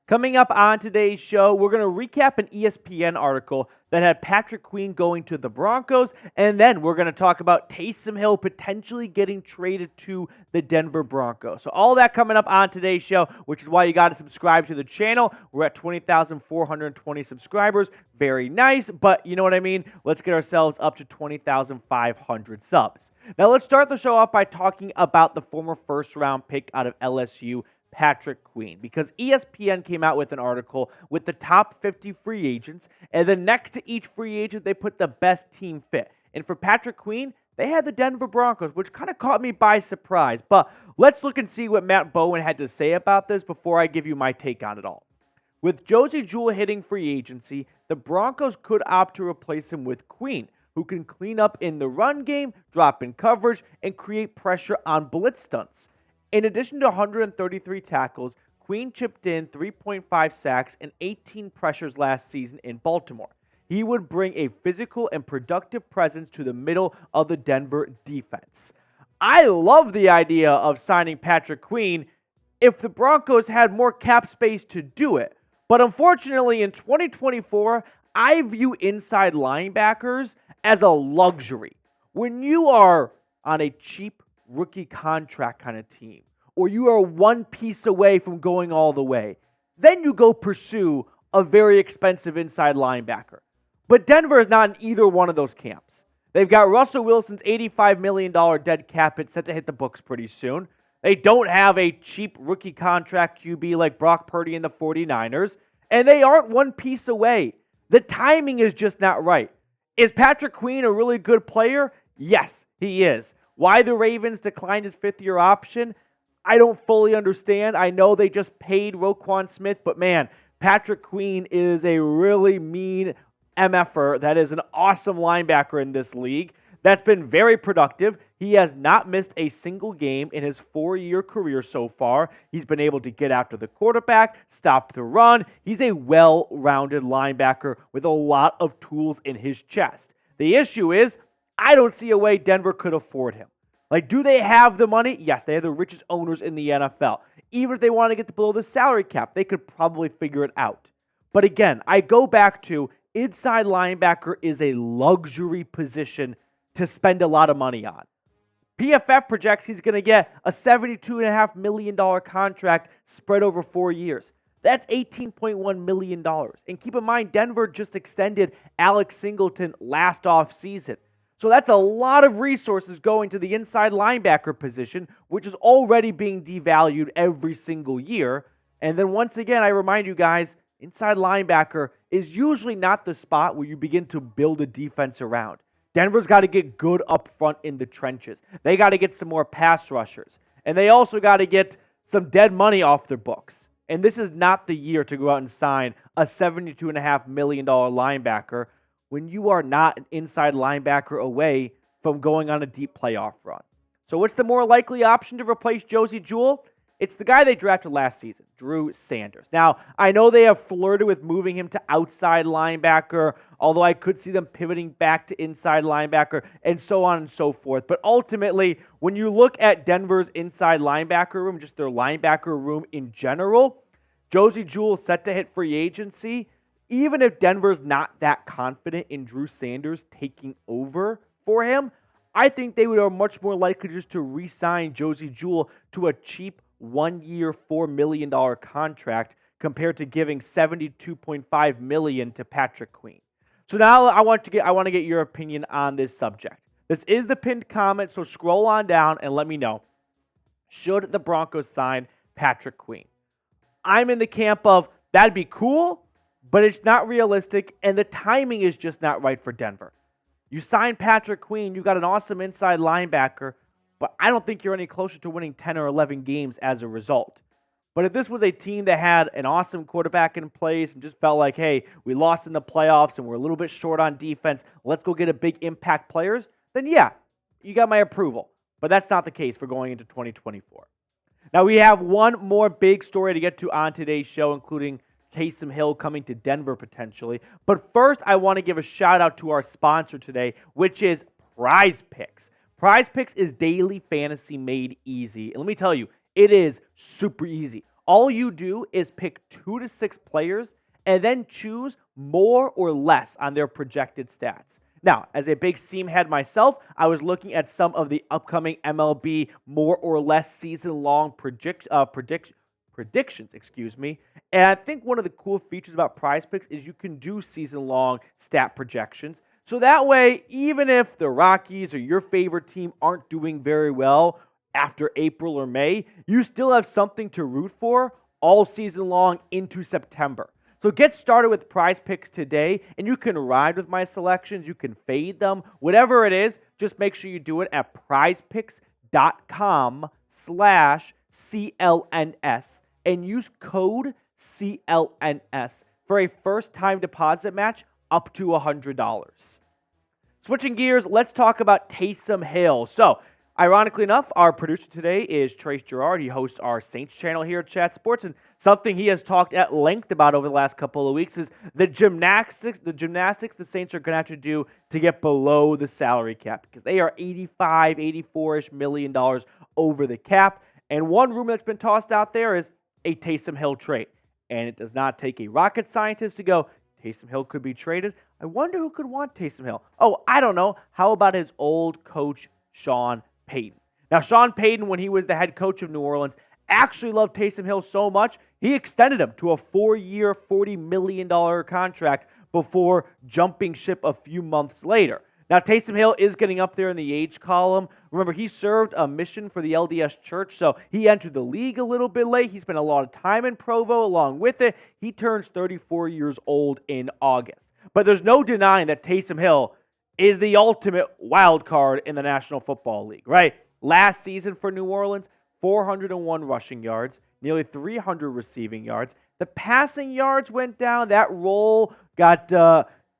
Coming up on today's show, we're going to recap an ESPN article that had Patrick Queen going to the Broncos, and then we're going to talk about Taysom Hill potentially getting traded to the Denver Broncos. So all that coming up on today's show, which is why you got to subscribe to the channel. We're at 20,420 subscribers. Very nice, but you know what I mean? Let's get ourselves up to 20,500 subs. Now let's start the show off by talking about the former first-round pick out of LSU, Patrick Queen, because ESPN came out with an article with the top 50 free agents, and then next to each free agent, they put the best team fit. And for Patrick Queen, they had the Denver Broncos, which kind of caught me by surprise. But let's look and see what Matt Bowen had to say about this before I give you my take on it all. With Josey Jewell hitting free agency, the Broncos could opt to replace him with Queen, who can clean up in the run game, drop in coverage, and create pressure on blitz stunts. In addition to 133 tackles, Queen chipped in 3.5 sacks and 18 pressures last season in Baltimore. He would bring a physical and productive presence to the middle of the Denver defense. I love the idea of signing Patrick Queen if the Broncos had more cap space to do it. But unfortunately, in 2024, I view inside linebackers as a luxury. When you are on a cheap rookie contract kind of team, or you are one piece away from going all the way, then you go pursue a very expensive inside linebacker. But Denver is not in either one of those camps. They've got Russell Wilson's $85 million dead cap hit set to hit the books pretty soon. They don't have a cheap rookie contract QB like Brock Purdy and the 49ers, and they aren't one piece away. The timing is just not right. Is Patrick Queen a really good player? Yes, he is. Why the Ravens declined his fifth-year option, I don't fully understand. I know they just paid Roquan Smith, but man, Patrick Queen is a really mean MFer that is an awesome linebacker in this league that's been very productive. He has not missed a single game in his 4-year career so far. He's been able to get after the quarterback, stop the run. He's a well-rounded linebacker with a lot of tools in his chest. The issue is, I don't see a way Denver could afford him. Like, do they have the money? Yes, they have the richest owners in the NFL. Even if they want to get below the salary cap, they could probably figure it out. But again, I go back to inside linebacker is a luxury position to spend a lot of money on. PFF projects he's going to get a $72.5 million contract spread over 4 years. That's $18.1 million. And keep in mind, Denver just extended Alex Singleton last offseason. So that's a lot of resources going to the inside linebacker position, which is already being devalued every single year. And then once again, I remind you guys, inside linebacker is usually not the spot where you begin to build a defense around. Denver's got to get good up front in the trenches. They got to get some more pass rushers. And they also got to get some dead money off their books. And this is not the year to go out and sign a $72.5 million linebacker when you are not an inside linebacker away from going on a deep playoff run. So what's the more likely option to replace Josey Jewell? It's the guy they drafted last season, Drew Sanders. Now, I know they have flirted with moving him to outside linebacker, although I could see them pivoting back to inside linebacker and so on and so forth. But ultimately, when you look at Denver's inside linebacker room, just their linebacker room in general, Josey Jewell set to hit free agency. Even if Denver's not that confident in Drew Sanders taking over for him, I think they would are much more likely just to re-sign Josey Jewell to a cheap 1-year, $4 million contract compared to giving $72.5 million to Patrick Queen. So now I want to get your opinion on this subject. This is the pinned comment, so scroll on down and let me know. Should the Broncos sign Patrick Queen? I'm in the camp of that'd be cool, but it's not realistic, and the timing is just not right for Denver. You sign Patrick Queen, you got an awesome inside linebacker, but I don't think you're any closer to winning 10 or 11 games as a result. But if this was a team that had an awesome quarterback in place and just felt like, hey, we lost in the playoffs and we're a little bit short on defense, let's go get a big impact players, then yeah, you got my approval. But that's not the case for going into 2024. Now we have one more big story to get to on today's show, including Taysom Hill coming to Denver potentially. But first, I want to give a shout out to our sponsor today, which is Prize Picks. Prize Picks is daily fantasy made easy. And let me tell you, it is super easy. All you do is pick 2 to 6 players and then choose more or less on their projected stats. Now, as a big seam head myself, I was looking at some of the upcoming MLB more or less season-long predictions, and I think one of the cool features about Prize Picks is you can do season-long stat projections. So that way, even if the Rockies or your favorite team aren't doing very well after April or May, you still have something to root for all season long into September. So get started with Prize Picks today, and you can ride with my selections. You can fade them. Whatever it is, just make sure you do it at prizepicks.com/CLNS and use code CLNS for a first-time deposit match up to $100. Switching gears, let's talk about Taysom Hill. So, ironically enough, our producer today is Trace Gerard. He hosts our Saints channel here at Chat Sports, and something he has talked at length about over the last couple of weeks is the gymnastics the Saints are going to have to do to get below the salary cap, because they are $84-ish million over the cap. And one rumor that's been tossed out there is a Taysom Hill trade. And it does not take a rocket scientist to go, Taysom Hill could be traded. I wonder who could want Taysom Hill. Oh, I don't know. How about his old coach, Sean Payton? Now, Sean Payton, when he was the head coach of New Orleans, actually loved Taysom Hill so much, he extended him to a 4-year, $40 million contract before jumping ship a few months later. Now, Taysom Hill is getting up there in the age column. Remember, he served a mission for the LDS Church, so he entered the league a little bit late. He spent a lot of time in Provo along with it. He turns 34 years old in August. But there's no denying that Taysom Hill is the ultimate wild card in the National Football League, right? Last season for New Orleans, 401 rushing yards, nearly 300 receiving yards. The passing yards went down. That role got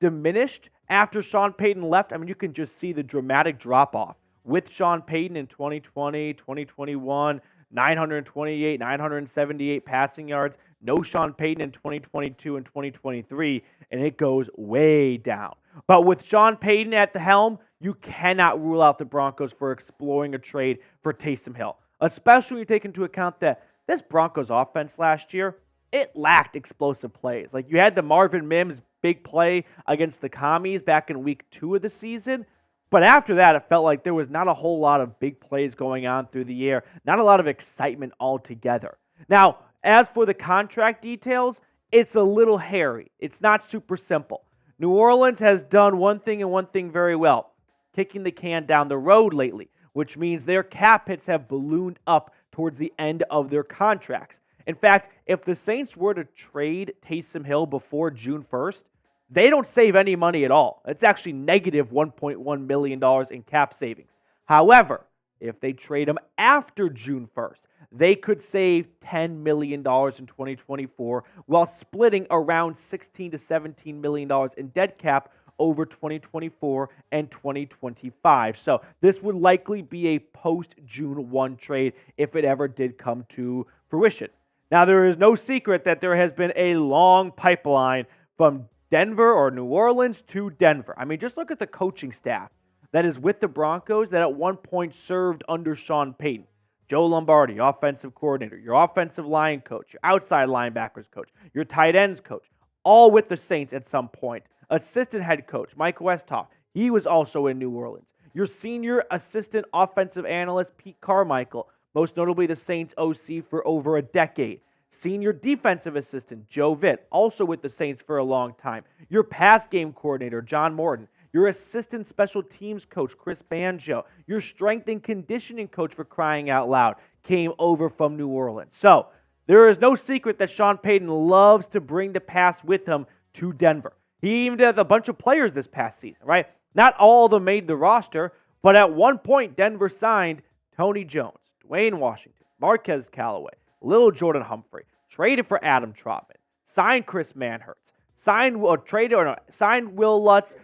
diminished after Sean Payton left. I mean, you can just see the dramatic drop-off with Sean Payton in 2020, 2021, 928, 978 passing yards. No Sean Payton in 2022 and 2023, and it goes way down. But with Sean Payton at the helm, you cannot rule out the Broncos for exploring a trade for Taysom Hill, especially when you take into account that this Broncos offense last year, it lacked explosive plays. Like, you had the Marvin Mims big play against the Commies back in week 2 of the season, but after that, it felt like there was not a whole lot of big plays going on through the air, not a lot of excitement altogether. Now, as for the contract details, it's a little hairy. It's not super simple. New Orleans has done one thing and one thing very well, kicking the can down the road lately, which means their cap hits have ballooned up towards the end of their contracts. In fact, if the Saints were to trade Taysom Hill before June 1st, they don't save any money at all. It's actually negative $1.1 million in cap savings. However, if they trade him after June 1st, they could save $10 million in 2024 while splitting around $16 to $17 million in dead cap over 2024 and 2025. So this would likely be a post-June 1 trade if it ever did come to fruition. Now, there is no secret that there has been a long pipeline from Denver or New Orleans to Denver. I mean, just look at the coaching staff that is with the Broncos that at one point served under Sean Payton. Joe Lombardi, offensive coordinator, your offensive line coach, your outside linebackers coach, your tight ends coach, all with the Saints at some point. Assistant head coach, Mike Westhoff, he was also in New Orleans. Your senior assistant offensive analyst, Pete Carmichael, most notably the Saints OC for over a decade. Senior defensive assistant, Joe Vitt, also with the Saints for a long time. Your pass game coordinator, John Morton. Your assistant special teams coach, Chris Banjo. Your strength and conditioning coach, for crying out loud, came over from New Orleans. So, there is no secret that Sean Payton loves to bring the pass with him to Denver. He even did a bunch of players this past season, right? Not all of them made the roster, but at one point, Denver signed Tony Jones, Dwayne Washington, Marquez Callaway, Lil Jordan Humphrey, traded for Adam Trotman, signed Chris Manhertz, signed Will Lutz,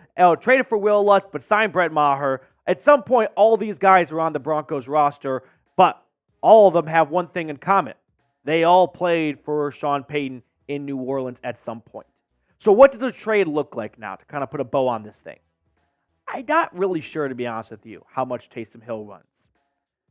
traded for Will Lutz, but signed Brett Maher. At some point, all these guys are on the Broncos roster, but all of them have one thing in common. They all played for Sean Payton in New Orleans at some point. So what does a trade look like now, to kind of put a bow on this thing? I'm not really sure, to be honest with you, how much Taysom Hill runs.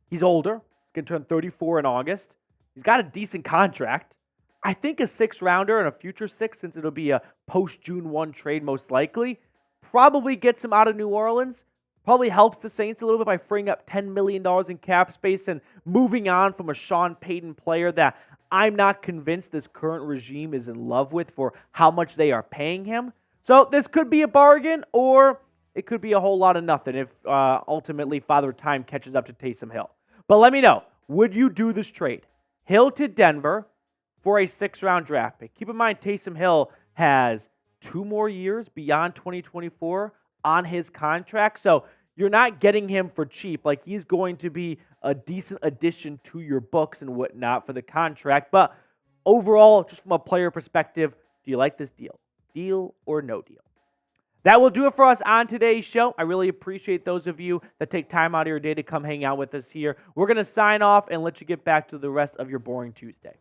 He's older. He's going to turn 34 in August. He's got a decent contract. I think a 6th-rounder and a future 6th, since it'll be a post-June 1 trade most likely, probably gets him out of New Orleans. Probably helps the Saints a little bit by freeing up $10 million in cap space and moving on from a Sean Payton player that I'm not convinced this current regime is in love with for how much they are paying him. So this could be a bargain, or it could be a whole lot of nothing if ultimately Father Time catches up to Taysom Hill. But let me know, would you do this trade? Hill to Denver for a 6th-round draft pick. Keep in mind, Taysom Hill has 2 more years beyond 2024 on his contract. So you're not getting him for cheap. Like, he's going to be a decent addition to your books and whatnot for the contract. But overall, just from a player perspective, do you like this deal? Deal or no deal? That will do it for us on today's show. I really appreciate those of you that take time out of your day to come hang out with us here. We're going to sign off and let you get back to the rest of your boring Tuesday.